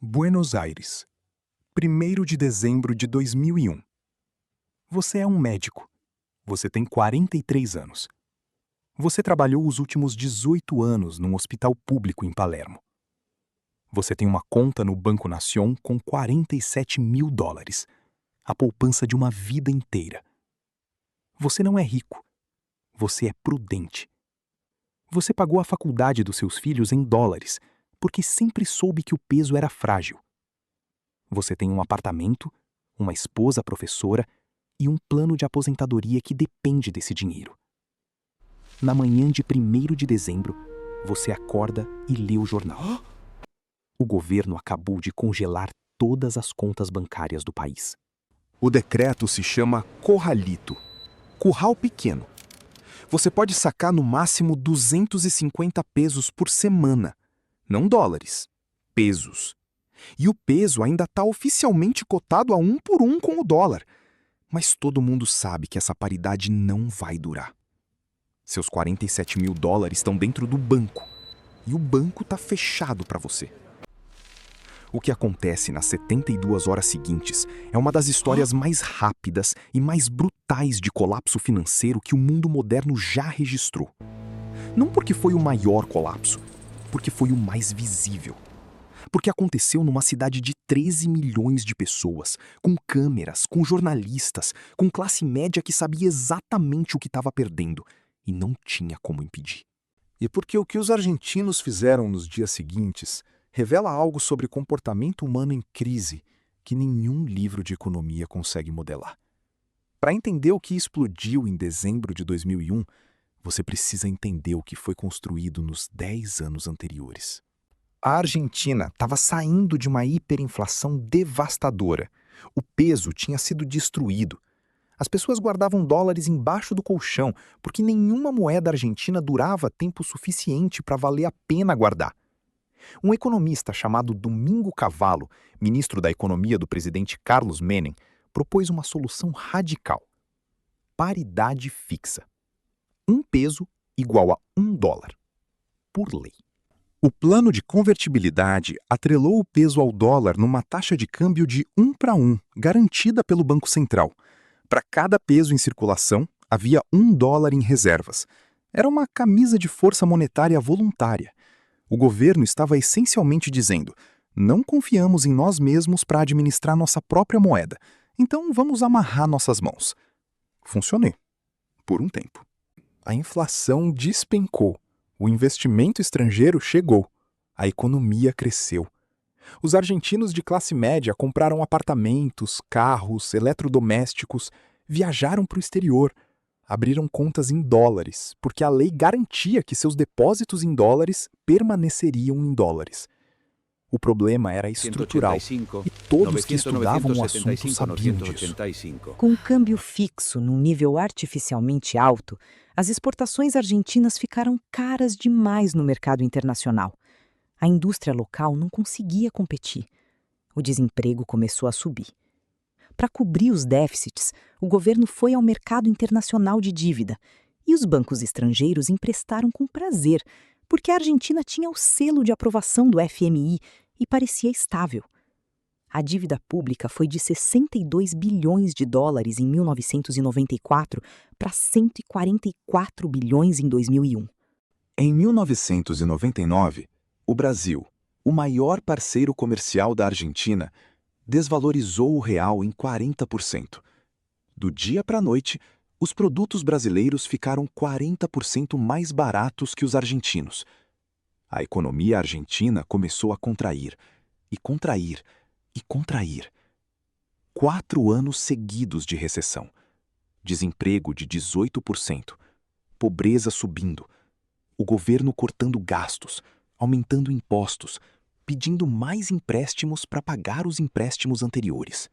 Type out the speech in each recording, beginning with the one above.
Buenos Aires, 1º de dezembro de 2001. Você é um médico. Você tem 43 anos. Você trabalhou os últimos 18 anos num hospital público em Palermo. Você tem uma conta no Banco Nación com $47.000, a poupança de uma vida inteira. Você não é rico. Você é prudente. Você pagou a faculdade dos seus filhos em dólares, porque sempre soube que o peso era frágil. Você tem um apartamento, uma esposa professora e um plano de aposentadoria que depende desse dinheiro. Na manhã de 1º de dezembro, você acorda e lê o jornal. O governo acabou de congelar todas as contas bancárias do país. O decreto se chama Corralito, curral pequeno. Você pode sacar no máximo 250 pesos por semana. Não dólares, pesos. E o peso ainda está oficialmente cotado a 1 por 1 com o dólar. Mas todo mundo sabe que essa paridade não vai durar. Seus $47.000 estão dentro do banco. E o banco está fechado para você. O que acontece nas 72 horas seguintes é uma das histórias mais rápidas e mais brutais de colapso financeiro que o mundo moderno já registrou. Não porque foi o maior colapso, porque foi o mais visível. Porque aconteceu numa cidade de 13 milhões de pessoas, com câmeras, com jornalistas, com classe média que sabia exatamente o que estava perdendo e não tinha como impedir. E porque o que os argentinos fizeram nos dias seguintes revela algo sobre comportamento humano em crise que nenhum livro de economia consegue modelar. Para entender o que explodiu em dezembro de 2001, você precisa entender o que foi construído nos 10 anos anteriores. A Argentina estava saindo de uma hiperinflação devastadora. O peso tinha sido destruído. As pessoas guardavam dólares embaixo do colchão porque nenhuma moeda argentina durava tempo suficiente para valer a pena guardar. Um economista chamado Domingo Cavallo, ministro da Economia do presidente Carlos Menem, propôs uma solução radical: paridade fixa. 1 peso igual a 1 dólar, por lei. O plano de convertibilidade atrelou o peso ao dólar numa taxa de câmbio de 1 para 1, garantida pelo Banco Central. Para cada peso em circulação, havia 1 dólar em reservas. Era uma camisa de força monetária voluntária. O governo estava essencialmente dizendo: não confiamos em nós mesmos para administrar nossa própria moeda, então vamos amarrar nossas mãos. Funcionou, por um tempo. A inflação despencou. O investimento estrangeiro chegou. A economia cresceu. Os argentinos de classe média compraram apartamentos, carros, eletrodomésticos, viajaram para o exterior, abriram contas em dólares, porque a lei garantia que seus depósitos em dólares permaneceriam em dólares. O problema era estrutural, e todos que estudavam o assunto sabiam disso. Com o câmbio fixo num nível artificialmente alto, as exportações argentinas ficaram caras demais no mercado internacional. A indústria local não conseguia competir. O desemprego começou a subir. Para cobrir os déficits, o governo foi ao mercado internacional de dívida e os bancos estrangeiros emprestaram com prazer, porque a Argentina tinha o selo de aprovação do FMI e parecia estável. A dívida pública foi de 62 bilhões de dólares em 1994 para 144 bilhões em 2001. Em 1999, o Brasil, o maior parceiro comercial da Argentina, desvalorizou o real em 40%. Do dia para a noite, os produtos brasileiros ficaram 40% mais baratos que os argentinos. A economia argentina começou a contrair, e contrair, e contrair. 4 anos seguidos de recessão. Desemprego de 18%. Pobreza subindo. O governo cortando gastos, aumentando impostos, pedindo mais empréstimos para pagar os empréstimos anteriores.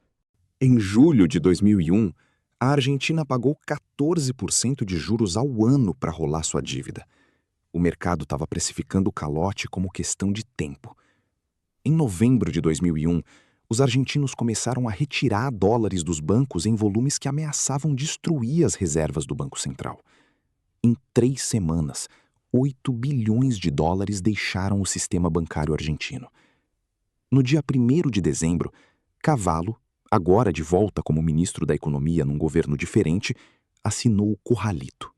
Em julho de 2001, a Argentina pagou 14% de juros ao ano para rolar sua dívida. O mercado estava precificando o calote como questão de tempo. Em novembro de 2001, os argentinos começaram a retirar dólares dos bancos em volumes que ameaçavam destruir as reservas do Banco Central. Em 3 semanas, 8 bilhões de dólares deixaram o sistema bancário argentino. No dia 1º de dezembro, Cavallo, agora de volta como ministro da Economia num governo diferente, assinou o Corralito.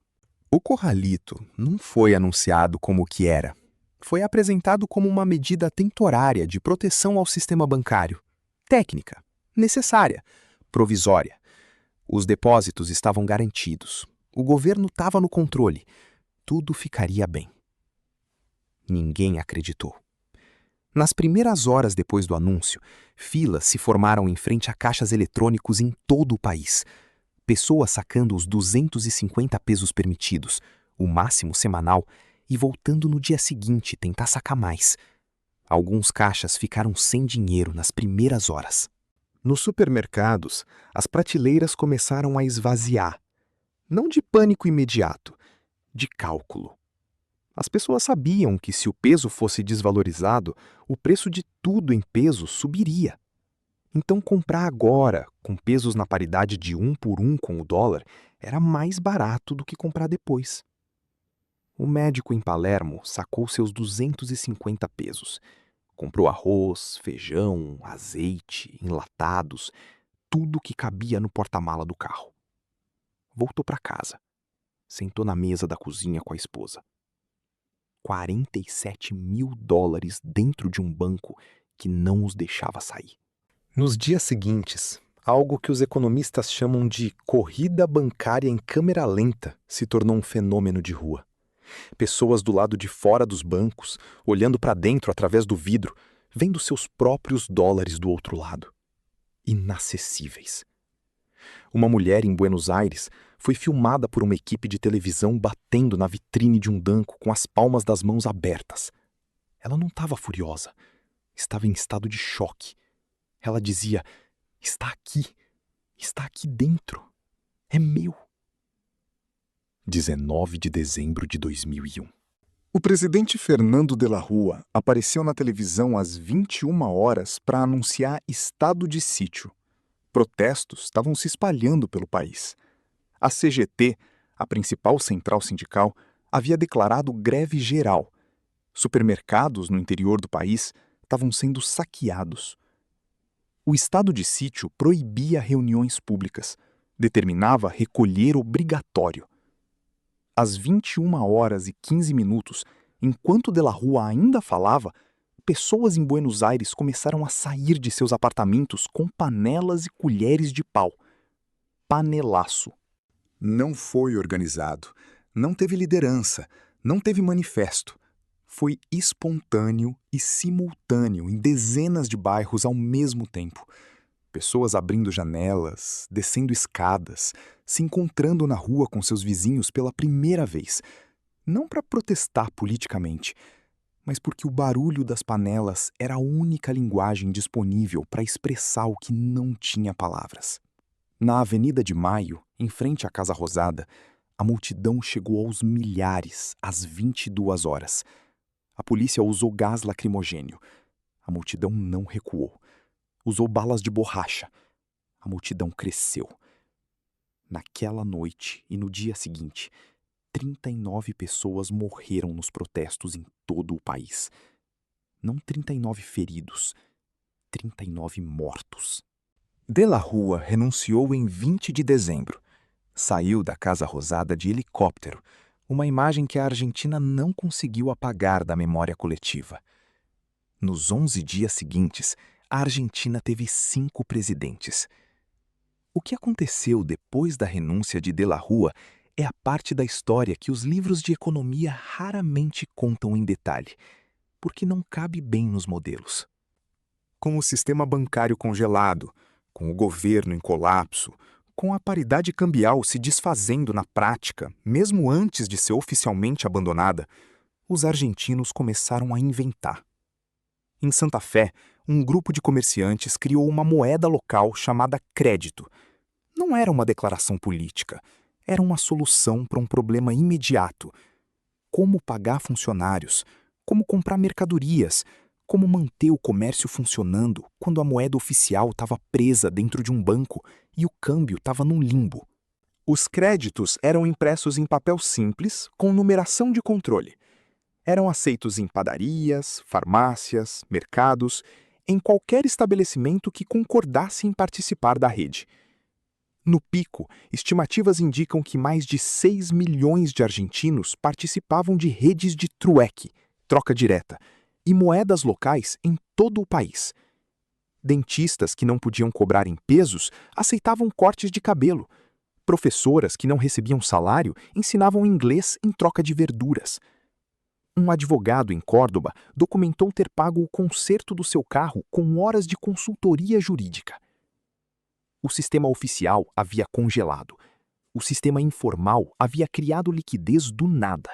O Corralito não foi anunciado como o que era. Foi apresentado como uma medida temporária de proteção ao sistema bancário. Técnica, necessária, provisória. Os depósitos estavam garantidos. O governo estava no controle. Tudo ficaria bem. Ninguém acreditou. Nas primeiras horas depois do anúncio, filas se formaram em frente a caixas eletrônicos em todo o país. Pessoas sacando os 250 pesos permitidos, o máximo semanal, e voltando no dia seguinte tentar sacar mais. Alguns caixas ficaram sem dinheiro nas primeiras horas. Nos supermercados, as prateleiras começaram a esvaziar. Não de pânico imediato, de cálculo. As pessoas sabiam que se o peso fosse desvalorizado, o preço de tudo em peso subiria. Então comprar agora, com pesos na paridade de 1 por 1 com o dólar, era mais barato do que comprar depois. O médico em Palermo sacou seus 250 pesos. Comprou arroz, feijão, azeite, enlatados, tudo que cabia no porta-mala do carro. Voltou para casa. Sentou na mesa da cozinha com a esposa. 47 mil dólares dentro de um banco que não os deixava sair. Nos dias seguintes, algo que os economistas chamam de corrida bancária em câmera lenta se tornou um fenômeno de rua. Pessoas do lado de fora dos bancos, olhando para dentro através do vidro, vendo seus próprios dólares do outro lado. Inacessíveis. Uma mulher em Buenos Aires foi filmada por uma equipe de televisão batendo na vitrine de um banco com as palmas das mãos abertas. Ela não estava furiosa, estava em estado de choque. Ela dizia: está aqui dentro, é meu. 19 de dezembro de 2001. O presidente Fernando de la Rúa apareceu na televisão às 21 horas para anunciar estado de sítio. Protestos estavam se espalhando pelo país. A CGT, a principal central sindical, havia declarado greve geral. Supermercados no interior do país estavam sendo saqueados. O estado de sítio proibia reuniões públicas, determinava recolher obrigatório. Às 21h15, enquanto de la Rúa ainda falava, pessoas em Buenos Aires começaram a sair de seus apartamentos com panelas e colheres de pau. Panelaço. Não foi organizado, não teve liderança, não teve manifesto. Foi espontâneo e simultâneo em dezenas de bairros ao mesmo tempo. Pessoas abrindo janelas, descendo escadas, se encontrando na rua com seus vizinhos pela primeira vez. Não para protestar politicamente, mas porque o barulho das panelas era a única linguagem disponível para expressar o que não tinha palavras. Na Avenida de Maio, em frente à Casa Rosada, a multidão chegou aos milhares às 22 horas. A polícia usou gás lacrimogênio. A multidão não recuou. Usou balas de borracha. A multidão cresceu. Naquela noite e no dia seguinte, 39 pessoas morreram nos protestos em todo o país. Não 39 feridos, 39 mortos. De la Rúa renunciou em 20 de dezembro. Saiu da Casa Rosada de helicóptero, uma imagem que a Argentina não conseguiu apagar da memória coletiva. Nos 11 dias seguintes, a Argentina teve 5 presidentes. O que aconteceu depois da renúncia de la Rúa é a parte da história que os livros de economia raramente contam em detalhe, porque não cabe bem nos modelos. Com o sistema bancário congelado, com o governo em colapso, com a paridade cambial se desfazendo na prática, mesmo antes de ser oficialmente abandonada, os argentinos começaram a inventar. Em Santa Fé, um grupo de comerciantes criou uma moeda local chamada crédito. Não era uma declaração política, era uma solução para um problema imediato. Como pagar funcionários, como comprar mercadorias, como manter o comércio funcionando quando a moeda oficial estava presa dentro de um banco e o câmbio estava num limbo. Os créditos eram impressos em papel simples, com numeração de controle. Eram aceitos em padarias, farmácias, mercados, em qualquer estabelecimento que concordasse em participar da rede. No pico, estimativas indicam que mais de 6 milhões de argentinos participavam de redes de trueque, troca direta, e moedas locais em todo o país. Dentistas que não podiam cobrar em pesos aceitavam cortes de cabelo. Professoras que não recebiam salário ensinavam inglês em troca de verduras. Um advogado em Córdoba documentou ter pago o conserto do seu carro com horas de consultoria jurídica. O sistema oficial havia congelado. O sistema informal havia criado liquidez do nada.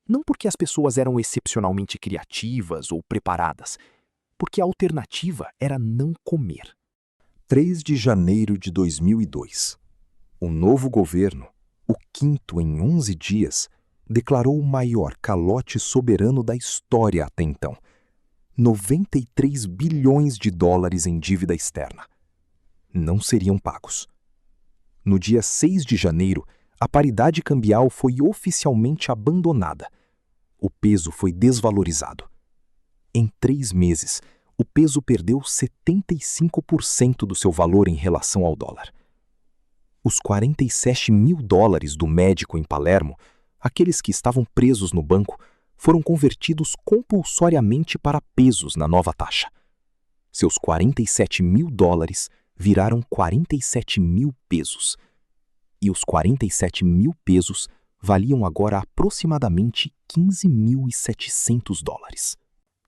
Não porque as pessoas eram excepcionalmente criativas ou preparadas, porque a alternativa era não comer. 3 de janeiro de 2002. O novo governo, o quinto em 11 dias, declarou o maior calote soberano da história até então. 93 bilhões de dólares em dívida externa. Não seriam pagos. No dia 6 de janeiro, a paridade cambial foi oficialmente abandonada. O peso foi desvalorizado. Em 3 meses, o peso perdeu 75% do seu valor em relação ao dólar. Os 47 mil dólares do médico em Palermo, aqueles que estavam presos no banco, foram convertidos compulsoriamente para pesos na nova taxa. Seus 47 mil dólares viraram 47 mil pesos. E os 47 mil pesos valiam agora aproximadamente 15.700 dólares.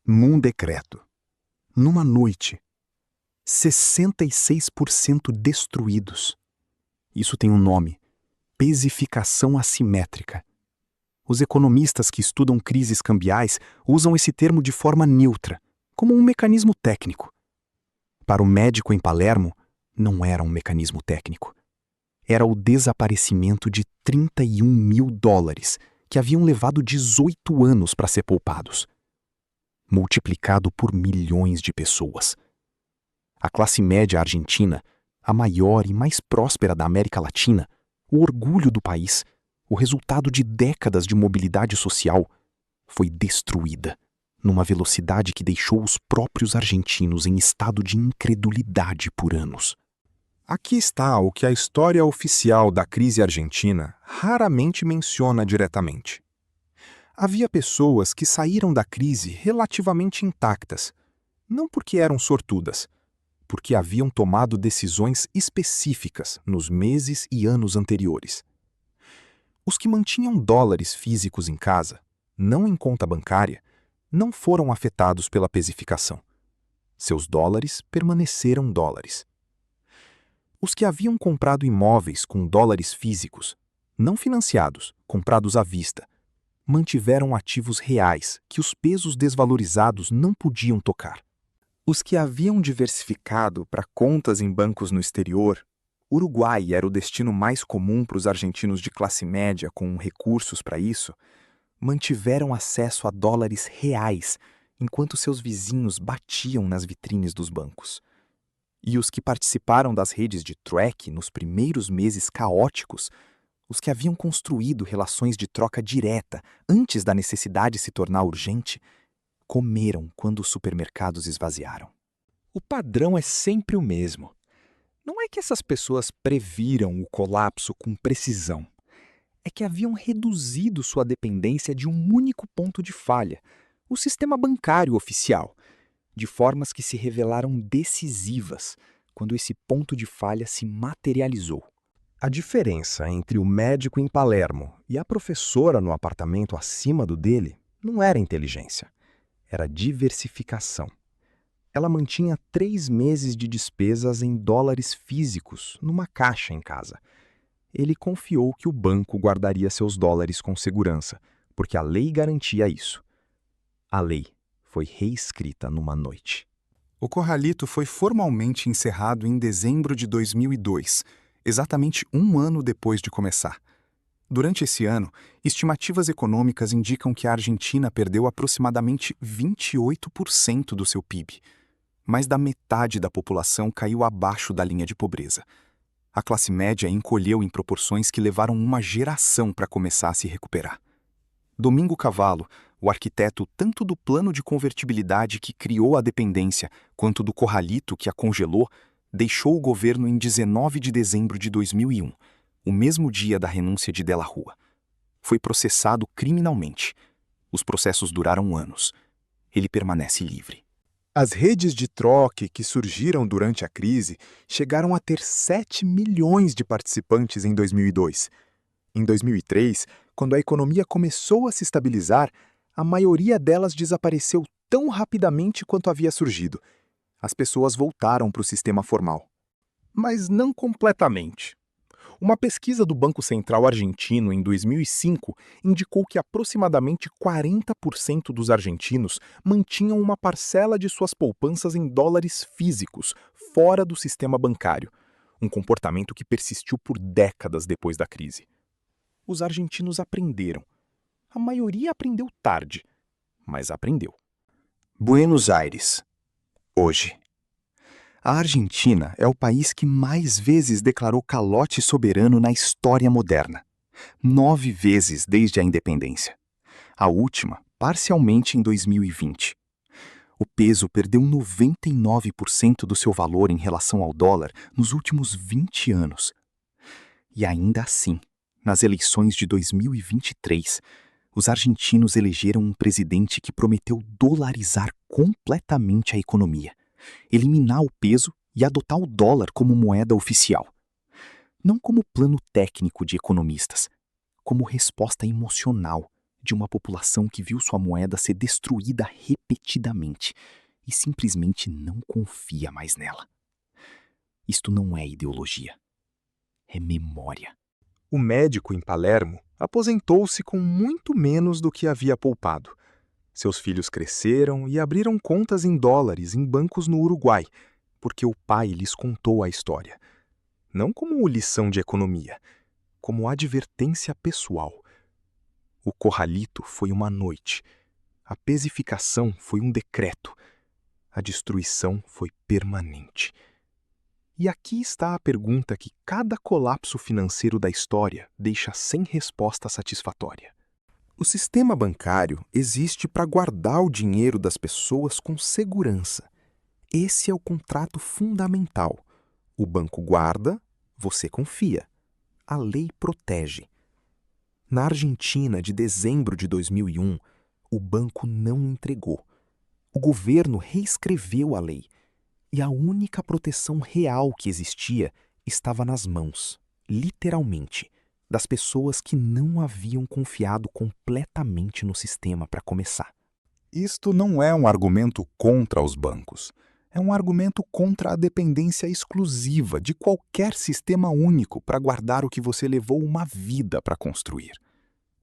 Num decreto. Numa noite. 66% destruídos. Isso tem um nome: pesificação assimétrica. Os economistas que estudam crises cambiais usam esse termo de forma neutra, como um mecanismo técnico. Para o médico em Palermo, não era um mecanismo técnico. Era o desaparecimento de 31 mil dólares, que haviam levado 18 anos para ser poupados. Multiplicado por milhões de pessoas. A classe média argentina, a maior e mais próspera da América Latina, o orgulho do país, o resultado de décadas de mobilidade social, foi destruída numa velocidade que deixou os próprios argentinos em estado de incredulidade por anos. Aqui está o que a história oficial da crise argentina raramente menciona diretamente. Havia pessoas que saíram da crise relativamente intactas, não porque eram sortudas, porque haviam tomado decisões específicas nos meses e anos anteriores. Os que mantinham dólares físicos em casa, não em conta bancária, não foram afetados pela pesificação. Seus dólares permaneceram dólares. Os que haviam comprado imóveis com dólares físicos, não financiados, comprados à vista, mantiveram ativos reais que os pesos desvalorizados não podiam tocar. Os que haviam diversificado para contas em bancos no exterior, Uruguai era o destino mais comum para os argentinos de classe média com recursos para isso, mantiveram acesso a dólares reais enquanto seus vizinhos batiam nas vitrines dos bancos. E os que participaram das redes de trueque nos primeiros meses caóticos, os que haviam construído relações de troca direta antes da necessidade se tornar urgente, comeram quando os supermercados esvaziaram. O padrão é sempre o mesmo. Não é que essas pessoas previram o colapso com precisão. É que haviam reduzido sua dependência de um único ponto de falha, o sistema bancário oficial, de formas que se revelaram decisivas quando esse ponto de falha se materializou. A diferença entre o médico em Palermo e a professora no apartamento acima do dele não era inteligência, era diversificação. Ela mantinha 3 meses de despesas em dólares físicos numa caixa em casa. Ele confiou que o banco guardaria seus dólares com segurança, porque a lei garantia isso. A lei foi reescrita numa noite. O Corralito foi formalmente encerrado em dezembro de 2002, exatamente 1 ano depois de começar. Durante esse ano, estimativas econômicas indicam que a Argentina perdeu aproximadamente 28% do seu PIB. Mais da metade da população caiu abaixo da linha de pobreza. A classe média encolheu em proporções que levaram uma geração para começar a se recuperar. Domingo Cavallo, o arquiteto tanto do plano de convertibilidade que criou a dependência quanto do corralito que a congelou, deixou o governo em 19 de dezembro de 2001, o mesmo dia da renúncia de Della Rua. Foi processado criminalmente. Os processos duraram anos. Ele permanece livre. As redes de troque que surgiram durante a crise chegaram a ter 7 milhões de participantes em 2002. Em 2003, quando a economia começou a se estabilizar, a maioria delas desapareceu tão rapidamente quanto havia surgido. As pessoas voltaram para o sistema formal. Mas não completamente. Uma pesquisa do Banco Central argentino em 2005 indicou que aproximadamente 40% dos argentinos mantinham uma parcela de suas poupanças em dólares físicos, fora do sistema bancário, um comportamento que persistiu por décadas depois da crise. Os argentinos aprenderam. A maioria aprendeu tarde, mas aprendeu. Buenos Aires. Hoje. A Argentina é o país que mais vezes declarou calote soberano na história moderna. 9 vezes desde a independência. A última, parcialmente em 2020. O peso perdeu 99% do seu valor em relação ao dólar nos últimos 20 anos. E ainda assim, nas eleições de 2023, os argentinos elegeram um presidente que prometeu dolarizar completamente a economia, eliminar o peso e adotar o dólar como moeda oficial. Não como plano técnico de economistas, como resposta emocional de uma população que viu sua moeda ser destruída repetidamente e simplesmente não confia mais nela. Isto não é ideologia, é memória. O médico em Palermo aposentou-se com muito menos do que havia poupado. Seus filhos cresceram e abriram contas em dólares em bancos no Uruguai, porque o pai lhes contou a história. Não como lição de economia, como advertência pessoal. O corralito foi uma noite. A pesificação foi um decreto. A destruição foi permanente. E aqui está a pergunta que cada colapso financeiro da história deixa sem resposta satisfatória. O sistema bancário existe para guardar o dinheiro das pessoas com segurança. Esse é o contrato fundamental. O banco guarda, você confia. A lei protege. Na Argentina, de dezembro de 2001, o banco não entregou. O governo reescreveu a lei. E a única proteção real que existia estava nas mãos, literalmente, das pessoas que não haviam confiado completamente no sistema para começar. Isto não é um argumento contra os bancos. É um argumento contra a dependência exclusiva de qualquer sistema único para guardar o que você levou uma vida para construir.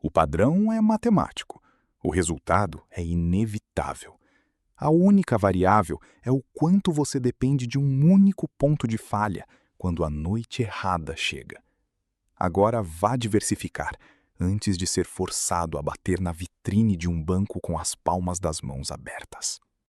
O padrão é matemático. O resultado é inevitável. A única variável é o quanto você depende de um único ponto de falha quando a noite errada chega. Agora vá diversificar, antes de ser forçado a bater na vitrine de um banco com as palmas das mãos abertas.